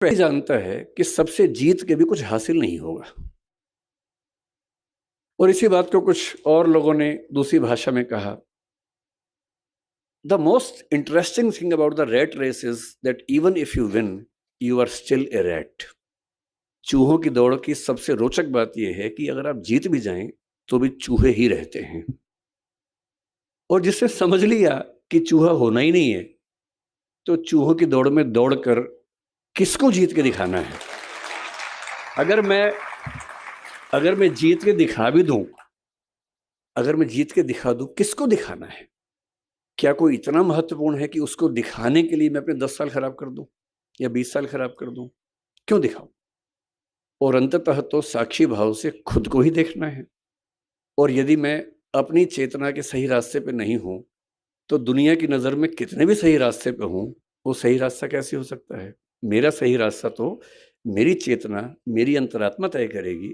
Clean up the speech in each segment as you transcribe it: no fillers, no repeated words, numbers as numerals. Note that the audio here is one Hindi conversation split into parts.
पहले जानता है कि सबसे जीत के भी कुछ हासिल नहीं होगा। और इसी बात को कुछ और लोगों ने दूसरी भाषा में कहा, the most interesting thing about the rat race is that even if you win you are still a rat. चूहों की दौड़ की सबसे रोचक बात यह है कि अगर आप जीत भी जाएं तो भी चूहे ही रहते हैं। और जिसने समझ लिया कि चूहा होना ही नहीं है, तो चूहों की दौड़ में दौड़कर किसको जीत के दिखाना है? अगर मैं जीत के दिखा भी दूं, अगर मैं जीत के दिखा दूं, किसको दिखाना है? क्या कोई इतना महत्वपूर्ण है कि उसको दिखाने के लिए मैं अपने 10 साल खराब कर दूं या 20 साल खराब कर दूं? क्यों दिखाऊं? और अंततः तो साक्षी भाव से खुद को ही देखना है। और यदि मैं अपनी चेतना के सही रास्ते पे नहीं हूं, तो दुनिया की नजर में कितने भी सही रास्ते पे हूं, वो सही रास्ता कैसे हो सकता है? मेरा सही रास्ता तो मेरी चेतना, मेरी अंतरात्मा तय करेगी।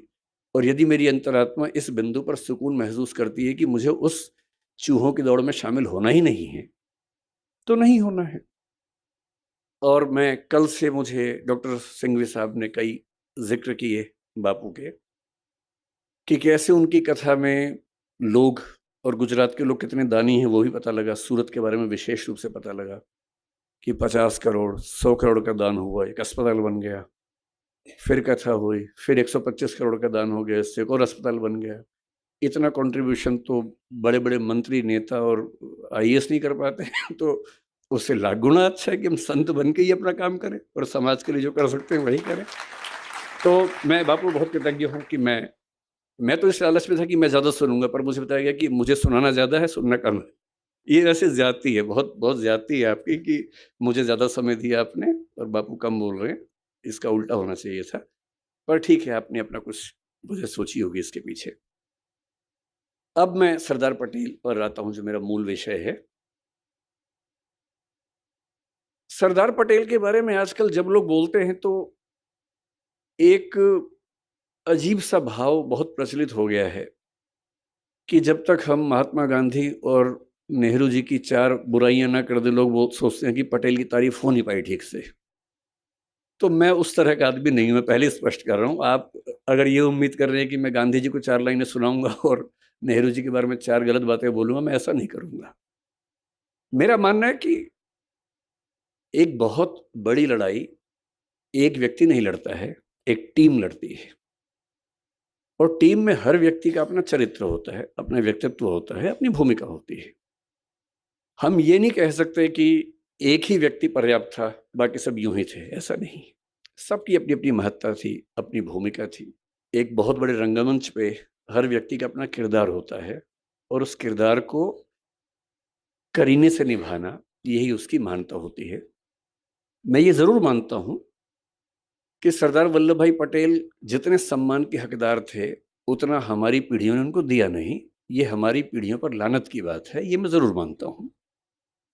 और यदि मेरी अंतरात्मा इस बिंदु पर सुकून महसूस करती है कि मुझे उस चूहों की दौड़ में शामिल होना ही नहीं है, तो नहीं होना है। और मैं कल से, मुझे डॉक्टर सिंघवी साहब ने कई जिक्र किए बापू के, कि कैसे उनकी कथा में लोग, और गुजरात के लोग कितने दानी हैं वो भी पता लगा। सूरत के बारे में विशेष रूप से पता लगा कि 50 करोड़ 100 करोड़ का दान हुआ, एक अस्पताल बन गया। फिर कथा हुई, फिर 125 करोड़ का दान हो गया, इससे एक और अस्पताल बन गया। इतना कंट्रीब्यूशन तो बड़े बड़े मंत्री, नेता और आईएएस नहीं कर पाते हैं। तो उससे लाख गुना अच्छा है कि हम संत बन के ही अपना काम करें और समाज के लिए जो कर सकते हैं वही करें। तो मैं बापू बहुत कृतज्ञ हूँ कि मैं तो इस लालच में था कि मैं ज़्यादा सुनूंगा, पर मुझे बताया गया कि मुझे सुनाना ज़्यादा है, सुनना कम है। ये वैसे ज्यादती है, बहुत बहुत ज्यादती है आपकी कि मुझे ज़्यादा समय दिया आपने और बापू कम बोल रहे हैं। इसका उल्टा होना चाहिए था, पर ठीक है, आपने अपना कुछ मुझे सोची होगी इसके पीछे। अब मैं सरदार पटेल पर आता हूं, जो मेरा मूल विषय है। सरदार पटेल के बारे में आजकल जब लोग बोलते हैं तो एक अजीब सा भाव बहुत प्रचलित हो गया है कि जब तक हम महात्मा गांधी और नेहरू जी की 4 बुराइयां ना कर दे, लोग वो सोचते हैं कि पटेल की तारीफ हो नहीं पाई ठीक से। तो मैं उस तरह का आदमी नहीं हूं, मैं पहले स्पष्ट कर रहा हूं। आप अगर ये उम्मीद कर रहे हैं कि मैं गांधी जी को 4 लाइनें सुनाऊंगा और नेहरू जी के बारे में 4 गलत बातें बोलूंगा, मैं ऐसा नहीं करूंगा। मेरा मानना है कि एक बहुत बड़ी लड़ाई एक व्यक्ति नहीं लड़ता है, एक टीम लड़ती है। और टीम में हर व्यक्ति का अपना चरित्र होता है, अपना व्यक्तित्व होता है, अपनी भूमिका होती है। हम ये नहीं कह सकते कि एक ही व्यक्ति पर्याप्त था, बाकी सब यूं ही थे, ऐसा नहीं। सबकी अपनी अपनी महत्ता थी, अपनी भूमिका थी। एक बहुत बड़े रंगमंच पे हर व्यक्ति का अपना किरदार होता है, और उस किरदार को करीने से निभाना, यही उसकी महानता होती है। मैं ये जरूर मानता हूं कि सरदार वल्लभ भाई पटेल जितने सम्मान के हकदार थे, उतना हमारी पीढ़ियों ने उनको दिया नहीं। ये हमारी पीढ़ियों पर लानत की बात है, ये मैं जरूर मानता हूं।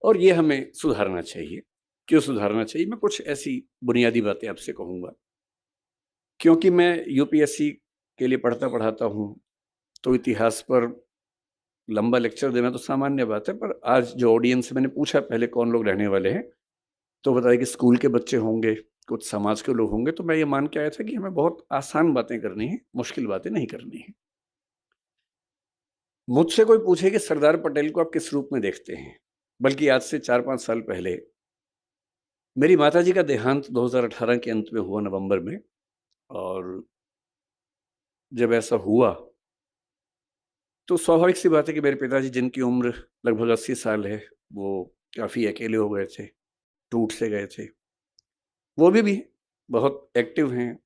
और ये हमें सुधारना चाहिए। क्यों सुधारना चाहिए? मैं कुछ ऐसी बुनियादी बातें आपसे कहूंगा। क्योंकि मैं यूपीएससी के लिए पढ़ता पढ़ाता हूं, तो इतिहास पर लंबा लेक्चर देना तो सामान्य बात है। पर आज जो ऑडियंस है, मैंने पूछा पहले कौन लोग रहने वाले हैं, तो बताया कि स्कूल के बच्चे होंगे, कुछ समाज के लोग होंगे। तो मैं ये मान के आया था कि हमें बहुत आसान बातें करनी है, मुश्किल बातें नहीं करनी है। मुझसे कोई पूछे कि सरदार पटेल को आप किस रूप में देखते हैं, बल्कि आज से 4-5 साल पहले मेरी माताजी का देहांत 2018 के अंत में हुआ, नवंबर में। और जब ऐसा हुआ तो स्वाभाविक सी बात है कि मेरे पिताजी, जिनकी उम्र लगभग 80 साल है, वो काफ़ी अकेले हो गए थे, टूट से गए थे। वो भी बहुत एक्टिव हैं,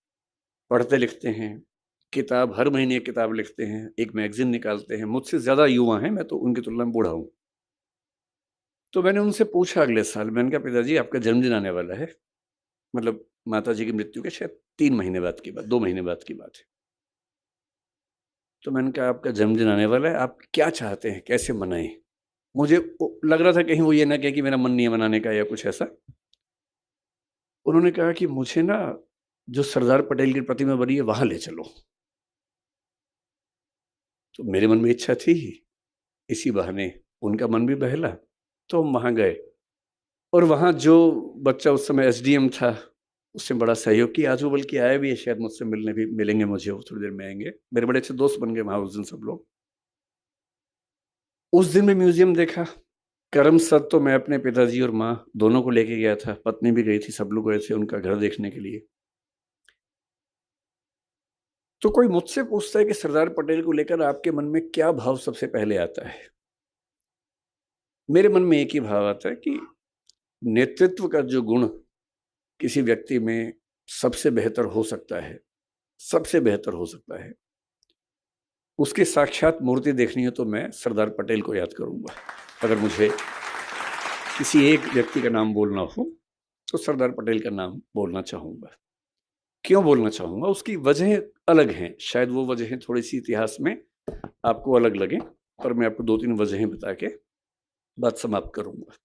पढ़ते लिखते हैं, किताब हर महीने एक किताब लिखते हैं, एक मैगजीन निकालते हैं। मुझसे ज़्यादा युवा हैं, मैं तो उनकी तुलना में बूढ़ा हूँ। तो मैंने उनसे पूछा अगले साल, मैंने कहा पिताजी आपका जन्मदिन आने वाला है, मतलब माताजी की मृत्यु के शायद 3 महीने बाद की बात, 2 महीने बाद की बात है। तो मैंने कहा आपका जन्मदिन आने वाला है, आप क्या चाहते हैं, कैसे मनाएं? मुझे लग रहा था कहीं वो ये ना कहे कि मेरा मन नहीं है मनाने का या कुछ ऐसा। उन्होंने कहा कि मुझे ना जो सरदार पटेल की प्रतिमा बनी है वहां ले चलो। तो मेरे मन में इच्छा थी ही, इसी बहाने उनका मन भी बहला, तो हम वहां गए। और वहां जो बच्चा उस समय एसडीएम था, उससे बड़ा सहयोग किया। आज वो बल्कि आए भी है, शायद मुझसे मिलने भी मिलेंगे मुझे, वो थोड़ी देर में आएंगे। मेरे बड़े अच्छे दोस्त बन गए वहां उस दिन सब लोग। उस दिन में म्यूजियम देखा। करम सद तो मैं अपने पिताजी और माँ दोनों को लेके गया था, पत्नी भी गई थी, सब लोग गए थे उनका घर देखने के लिए। तो कोई मुझसे पूछता है कि सरदार पटेल को लेकर आपके मन में क्या भाव सबसे पहले आता है, मेरे मन में एक ही भाव आता है कि नेतृत्व का जो गुण किसी व्यक्ति में सबसे बेहतर हो सकता है, सबसे बेहतर हो सकता है, उसकी साक्षात मूर्ति देखनी है तो मैं सरदार पटेल को याद करूंगा। अगर मुझे किसी एक व्यक्ति का नाम बोलना हो तो सरदार पटेल का नाम बोलना चाहूंगा। क्यों बोलना चाहूंगा? उसकी वजह अलग हैं, शायद वो वजहें थोड़ी सी इतिहास में आपको अलग लगे, पर मैं आपको 2-3 वजहें बता के बात समाप्त करूंगा।